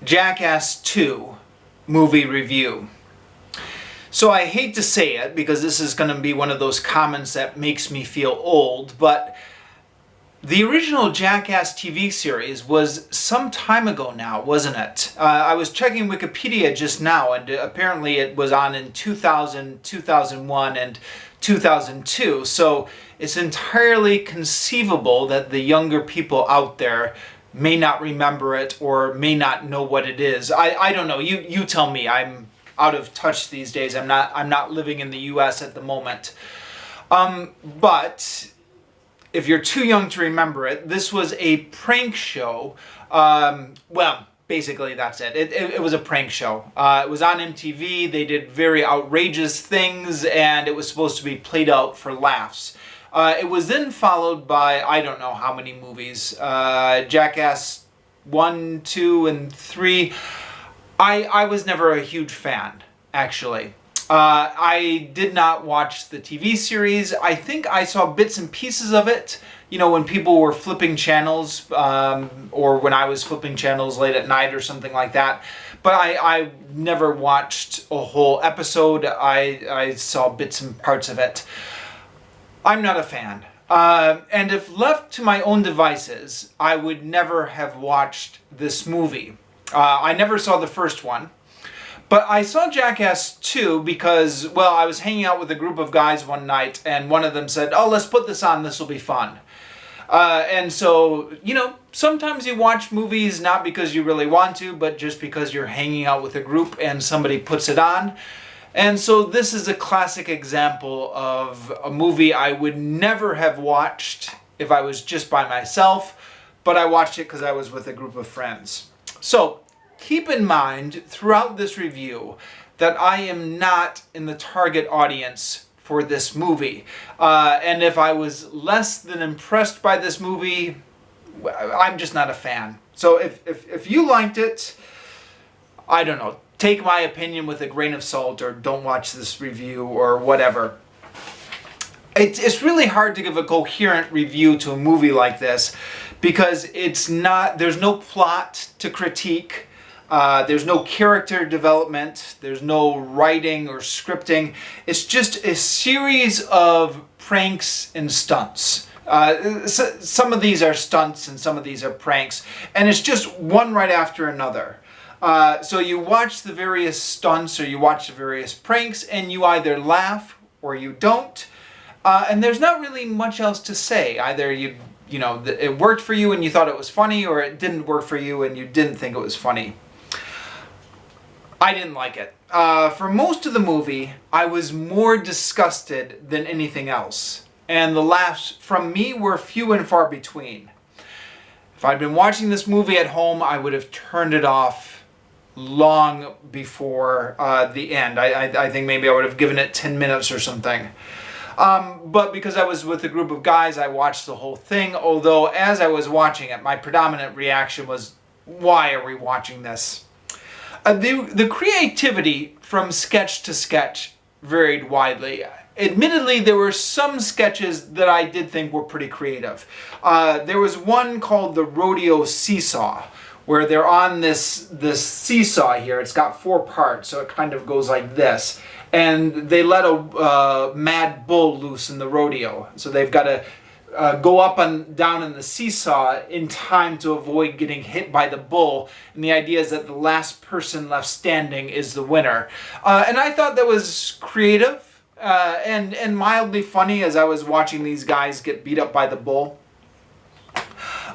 Jackass 2 movie review. So I hate to say it because this is going to be one of those comments that makes me feel old, but the original Jackass TV series was some time ago now, wasn't it? I was checking Wikipedia just now, and apparently it was on in 2000, 2001, and 2002, so it's entirely conceivable that the younger people out there may not remember it or may not know what it is. I don't know. You tell me. I'm out of touch these days. I'm not living in the US at the moment. But if you're too young to remember it, this was a prank show. Well, basically that's it. It was a prank show. It was on MTV. They did very outrageous things, and it was supposed to be played out for laughs. It was then followed by, I don't know how many movies, Jackass 1, 2, and 3. I was never a huge fan, actually. I did not watch the TV series. I think I saw bits and pieces of it, you know, when people were flipping channels, or when I was flipping channels late at night or something like that. But I never watched a whole episode. I saw bits and parts of it. I'm not a fan. And if left to my own devices, I would never have watched this movie. I never saw the first one. But I saw Jackass 2 because, well, I was hanging out with a group of guys one night, and one of them said, "Oh, let's put this on, this will be fun." And so, you know, sometimes you watch movies not because you really want to, but just because you're hanging out with a group and somebody puts it on. And so this is a classic example of a movie I would never have watched if I was just by myself, but I watched it because I was with a group of friends. So keep in mind throughout this review that I am not in the target audience for this movie. And if I was less than impressed by this movie, I'm just not a fan. So if you liked it, I don't know, take my opinion with a grain of salt, or don't watch this review, or whatever. It's really hard to give a coherent review to a movie like this because there's no plot to critique. There's no character development. There's no writing or scripting. It's just a series of pranks and stunts. Some of these are stunts and some of these are pranks. And it's just one right after another. So you watch the various stunts or you watch the various pranks and you either laugh or you don't. And there's not really much else to say. Either you know, it worked for you and you thought it was funny, or it didn't work for you and you didn't think it was funny. I didn't like it. For most of the movie, I was more disgusted than anything else. And the laughs from me were few and far between. If I'd been watching this movie at home, I would have turned it off long before the end. I think maybe I would have given it 10 minutes or something. But because I was with a group of guys, I watched the whole thing. Although as I was watching it, my predominant reaction was, why are we watching this? The creativity from sketch to sketch varied widely. Admittedly, there were some sketches that I did think were pretty creative. There was one called the Rodeo Seesaw, where they're on this seesaw here. It's got 4 parts, so it kind of goes like this. And they let a mad bull loose in the rodeo. So they've got to go up and down in the seesaw in time to avoid getting hit by the bull. And the idea is that the last person left standing is the winner. And I thought that was creative and mildly funny as I was watching these guys get beat up by the bull.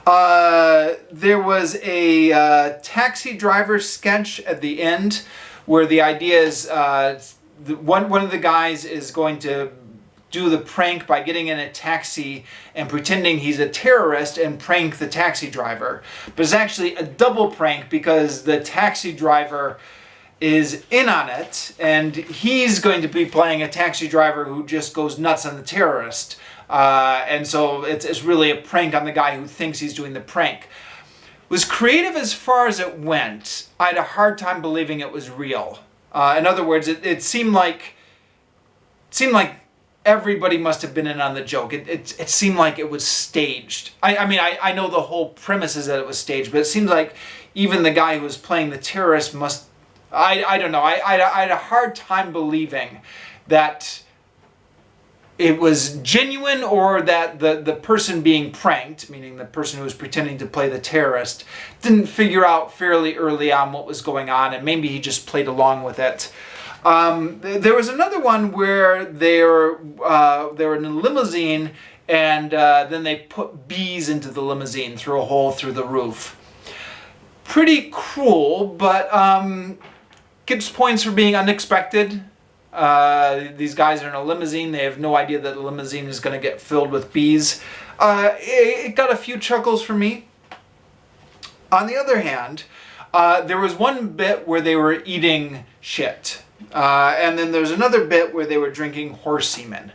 There was a taxi driver sketch at the end where the idea is one of the guys is going to do the prank by getting in a taxi and pretending he's a terrorist and prank the taxi driver. But it's actually a double prank because the taxi driver is in on it and he's going to be playing a taxi driver who just goes nuts on the terrorist. And so it's really a prank on the guy who thinks he's doing the prank. It was creative as far as it went. I had a hard time believing it was real. In other words, it seemed like everybody must have been in on the joke. It seemed like it was staged. I mean, I know the whole premise is that it was staged, but it seems like even the guy who was playing the terrorist must... I don't know. I had a hard time believing that it was genuine, or that the person being pranked, meaning the person who was pretending to play the terrorist, didn't figure out fairly early on what was going on, and maybe he just played along with it. There was another one where they were in a limousine, and then they put bees into the limousine through a hole through the roof. Pretty cruel, but gets points for being unexpected. These guys are in a limousine. They have no idea that the limousine is going to get filled with bees. It got a few chuckles from me. On the other hand, there was one bit where they were eating shit. And then there's another bit where they were drinking horse semen.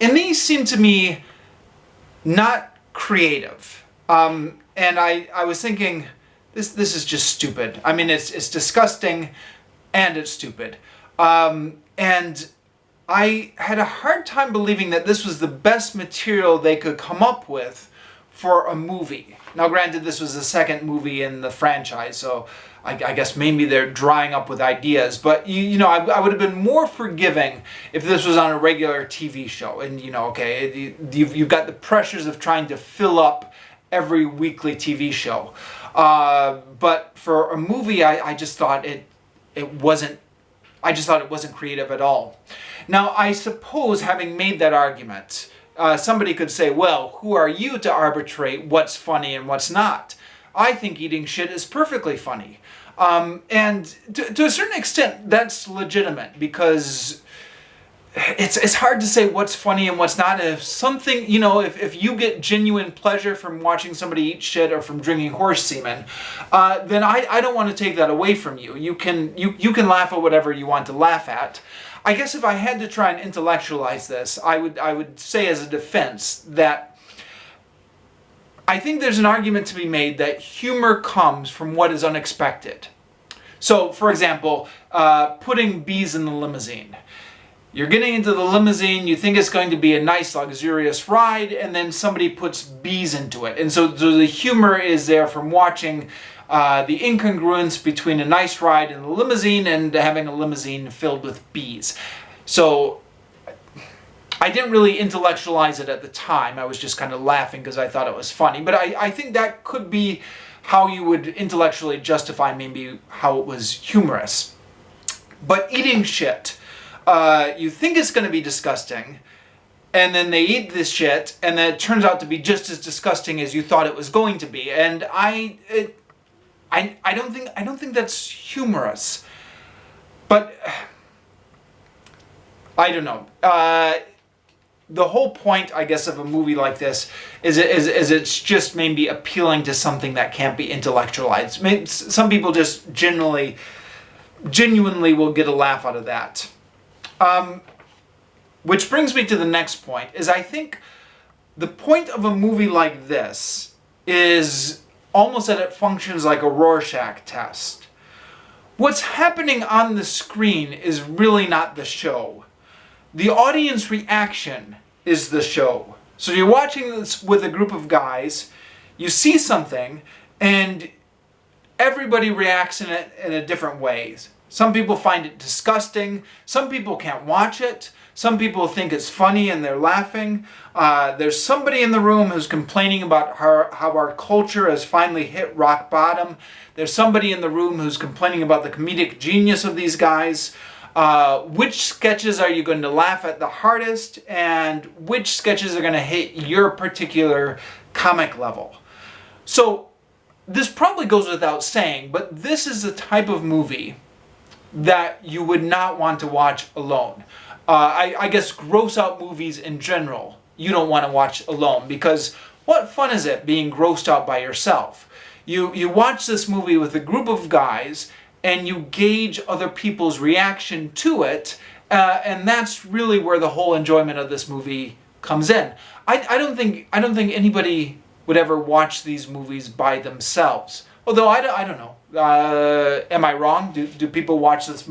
And these seem to me not creative. And I was thinking, this is just stupid. I mean, it's disgusting and it's stupid. And I had a hard time believing that this was the best material they could come up with for a movie. Now, granted, this was the second movie in the franchise, so I guess maybe they're drying up with ideas. But, you know, I would have been more forgiving if this was on a regular TV show. And, you know, okay, you've got the pressures of trying to fill up every weekly TV show. But for a movie, I just thought it wasn't... I just thought it wasn't creative at all. Now, I suppose, having made that argument, somebody could say, well, who are you to arbitrate what's funny and what's not? I think eating shit is perfectly funny. And to a certain extent, that's legitimate, because it's hard to say what's funny and what's not. If something, you know, if you get genuine pleasure from watching somebody eat shit or from drinking horse semen, then I don't want to take that away from you. You can laugh at whatever you want to laugh at. I guess if I had to try and intellectualize this, I would say as a defense that I think there's an argument to be made that humor comes from what is unexpected. So, for example, putting bees in the limousine. You're getting into the limousine, you think it's going to be a nice, luxurious ride, and then somebody puts bees into it. And so the humor is there from watching the incongruence between a nice ride in the limousine and having a limousine filled with bees. So I didn't really intellectualize it at the time. I was just kind of laughing because I thought it was funny. But I think that could be how you would intellectually justify maybe how it was humorous. But eating shit... you think it's going to be disgusting, and then they eat this shit, and then it turns out to be just as disgusting as you thought it was going to be. And I don't think that's humorous. But I don't know. The whole point, I guess, of a movie like this is it's just maybe appealing to something that can't be intellectualized. Maybe some people just genuinely will get a laugh out of that. Which brings me to the next point, is I think the point of a movie like this is almost that it functions like a Rorschach test. What's happening on the screen is really not the show. The audience reaction is the show. So you're watching this with a group of guys, you see something, and everybody reacts in a different ways. Some people find it disgusting. Some people can't watch it. Some people think it's funny and they're laughing. There's somebody in the room who's complaining about how our culture has finally hit rock bottom. There's somebody in the room who's complaining about the comedic genius of these guys. Which sketches are you going to laugh at the hardest, and which sketches are going to hit your particular comic level? So this probably goes without saying, but this is the type of movie that you would not want to watch alone. I guess gross out movies in general, you don't want to watch alone, because what fun is it being grossed out by yourself? You watch this movie with a group of guys and you gauge other people's reaction to it, and that's really where the whole enjoyment of this movie comes in. I don't think anybody would ever watch these movies by themselves. Although I don't know. Am I wrong? Do people watch this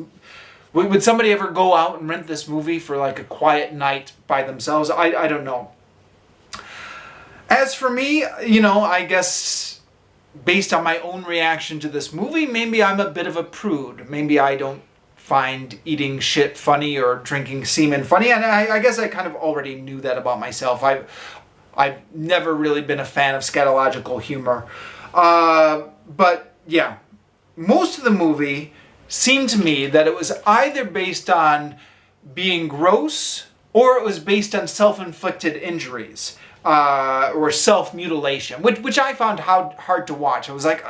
Would somebody ever go out and rent this movie for like a quiet night by themselves? I don't know. As for me, you know, I guess based on my own reaction to this movie, maybe I'm a bit of a prude. Maybe I don't find eating shit funny or drinking semen funny, and I guess I kind of already knew that about myself. I've never really been a fan of scatological humor. But yeah, most of the movie seemed to me that it was either based on being gross or it was based on self-inflicted injuries or self-mutilation, which I found hard to watch. I was like,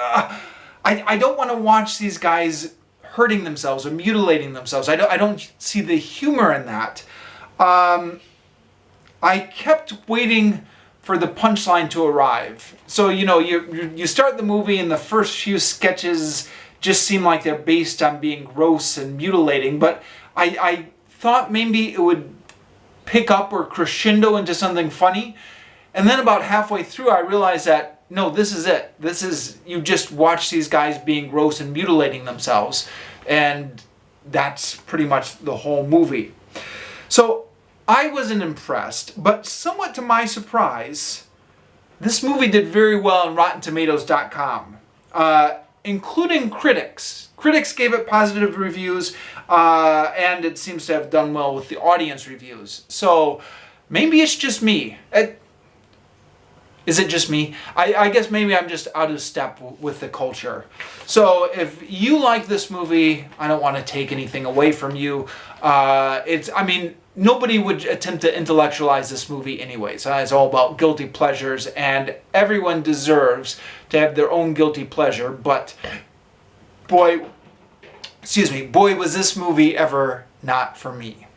I don't want to watch these guys hurting themselves or mutilating themselves. I don't see the humor in that. I kept waiting for the punchline to arrive. So, you know, you start the movie and the first few sketches just seem like they're based on being gross and mutilating, but I thought maybe it would pick up or crescendo into something funny. And then about halfway through, I realized that, no, this is it. This is, you just watch these guys being gross and mutilating themselves. And that's pretty much the whole movie. So I wasn't impressed, but somewhat to my surprise, this movie did very well on RottenTomatoes.com, including critics. Critics gave it positive reviews, and it seems to have done well with the audience reviews. So maybe it's just me. Is it just me? I guess maybe I'm just out of step with the culture. So if you like this movie, I don't want to take anything away from you. I mean, nobody would attempt to intellectualize this movie anyways. It's all about guilty pleasures, and everyone deserves to have their own guilty pleasure. But boy, was this movie ever not for me.